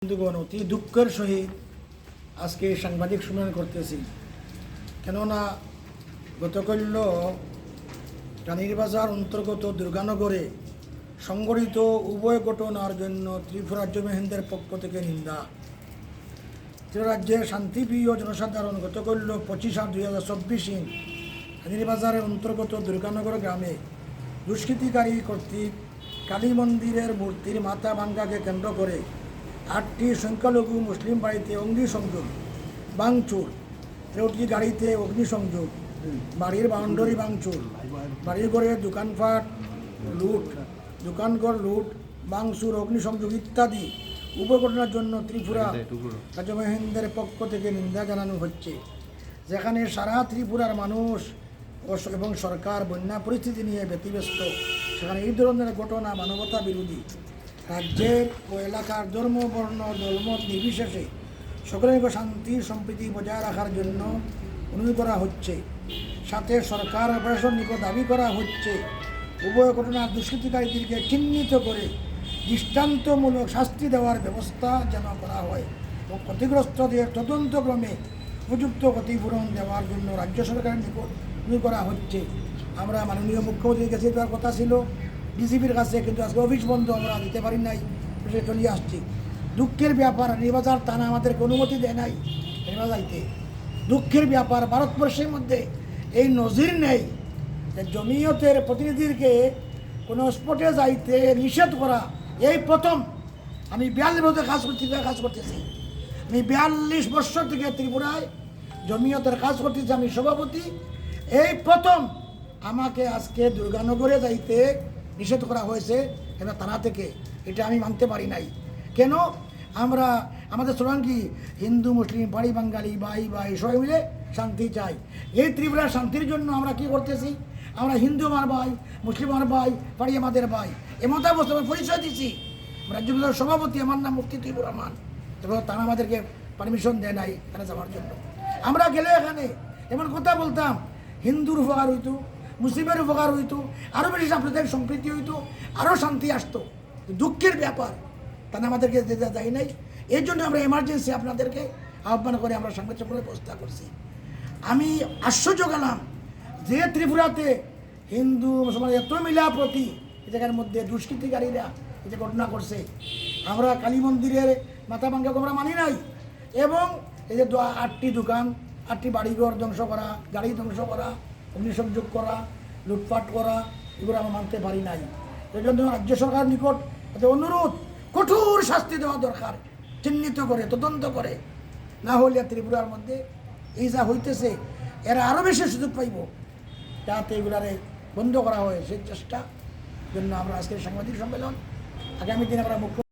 বন্ধুগণ, অতি দুঃখের সহিত আজকে সাংবাদিক সম্মেলন করতেছি। কেননা গতকাল রানীর বাজার অন্তর্গত দুর্গানগরে সংঘটিত উভয় ঘটনার জন্য ত্রিপুরা রাজ্য মেহেন্দের পক্ষ থেকে নিন্দা। ত্রিপুরা রাজ্যের শান্তিপ্রিয় জনসাধারণ গতকাল 25/8/2024 রানীর বাজারের অন্তর্গত দুর্গানগর গ্রামে দুষ্কৃতিকারী কর্তৃক কালী মন্দিরের মূর্তির মাথা ভাঙ্গাকে কেন্দ্র করে 8টি সংখ্যালঘু মুসলিম বাড়িতে অগ্নিসংযোগ, ভাঙচুর, 13টি গাড়িতে অগ্নিসংযোগ, বাড়ির বাউন্ডারি ভাঙচুর, বাড়ির ঘরের দোকানপাট লুট, দোকানঘর লুট, ভাঙচুর, অগ্নিসংযোগ ইত্যাদি উভয় ঘটনার জন্য ত্রিপুরা রাজ্য মেহেন্দের পক্ষ থেকে নিন্দা জানানো হচ্ছে। যেখানে সারা ত্রিপুরার মানুষ এবং সরকার বন্যা পরিস্থিতি নিয়ে ব্যতিব্যস্ত, সেখানে এই ধরনের ঘটনা মানবতা বিরোধী। রাজ্যের ও এলাকার ধর্ম, বর্ণ, দলমত নির্বিশেষে সকলের শান্তি সম্প্রীতি বজায় রাখার জন্য অনুরোধ করা হচ্ছে। সাথে সরকার ও প্রশাসন নিকট দাবি করা হচ্ছে উভয় ঘটনার দুষ্কৃতিকারীদেরকে চিহ্নিত করে দৃষ্টান্তমূলক শাস্তি দেওয়ার ব্যবস্থা যেন করা হয় এবং ক্ষতিগ্রস্তদের তদন্তক্রমে উপযুক্ত ক্ষতিপূরণ দেওয়ার জন্য রাজ্য সরকারের নিকট অনুরোধ করা হচ্ছে। আমরা মাননীয় মুখ্যমন্ত্রীর কাছে দেওয়ার কথা ছিল, ডিসিপির কাছে, কিন্তু আজকে অফিস বন্ধ, আমরা দিতে পারি নাই, চলে আসছি। দুঃখের ব্যাপার, রানীবাজার থানা আমাদেরকে অনুমতি দেয় নাই রানীবাজাইতে। দুঃখের ব্যাপার, ভারতবর্ষের মধ্যে এই নজির নেই যে জমিয়তের প্রতিনিধিকে কোনো স্পটে যাইতে নিষেধ করা। এই প্রথম। আমি 42 বছর কাজ করতেছি। আমি 42 বছর থেকে ত্রিপুরায় জমিয়তের কাজ করতেছি, আমি সভাপতি। এই প্রথম আমাকে আজকে দুর্গানগরে যাইতে নিষেধ করা হয়েছে এটা থানা থেকে। এটা আমি মানতে পারি নাই। কেন? আমরা আমাদের স্লোগান কি? হিন্দু মুসলিম বাড়ি বাঙালি ভাই ভাই সবাই মিলে শান্তি চাই। এই ত্রিপুরার শান্তির জন্য আমরা কি করতেছি? আমরা হিন্দু আমার ভাই, মুসলিম আমার ভাই, বাড়ি আমাদের ভাই, এমত অবস্থা আমরা পরিচয় দিচ্ছি। রাজ্য বিধানসভার সভাপতি, আমার নাম মুফতি ত্রিপুর রহমান। তবে তারা আমাদেরকে পারমিশন দেয় নাই এখানে যাওয়ার জন্য। আমরা গেলে এখানে এমন কথা বলতাম, হিন্দুর উপকার হইতো, মুসলিমের উপকার হইতো, আরও বেশি সাম্প্রদায়িক সম্প্রীতি হইতো, আরও শান্তি আসতো। দুঃখের ব্যাপার, তারা আমাদেরকে যেতে যায় নাই। এই জন্য আমরা এমার্জেন্সি আপনাদেরকে আহ্বান করে আমরা সাংবাদিক সম্মেলনের ব্যবস্থা করছি। আমি আশ্চর্য গেলাম যে ত্রিপুরাতে হিন্দু মুসলমান এত মিলাপ্রতি, এই জায়গার মধ্যে দুষ্কৃতিকারীরা এই যে ঘটনা করছে। আমরা কালী মন্দিরের মাথা ভাঙ্গাকে আমরা মানি নাই, এবং এই যে 8টি দোকান, 8টি বাড়িঘর ধ্বংস করা, গাড়ি ধ্বংস করা, অগ্নিসংযোগ করা, লুটপাট করা, এগুলো আমরা মানতে পারি নাই। এই জন্য রাজ্য সরকার নিকট অনুরোধ, কঠোর শাস্তি দেওয়া দরকার, চিহ্নিত করে তদন্ত করে। না হলে ত্রিপুরার মধ্যে এই যা হইতেছে এরা আরও বেশি সুযোগ পাইব, যাতে এগুলারে বন্ধ করা হয় সেই চেষ্টা জন্য আমরা আজকের সাংবাদিক সম্মেলন। আগামী দিনে আমরা মুখ্য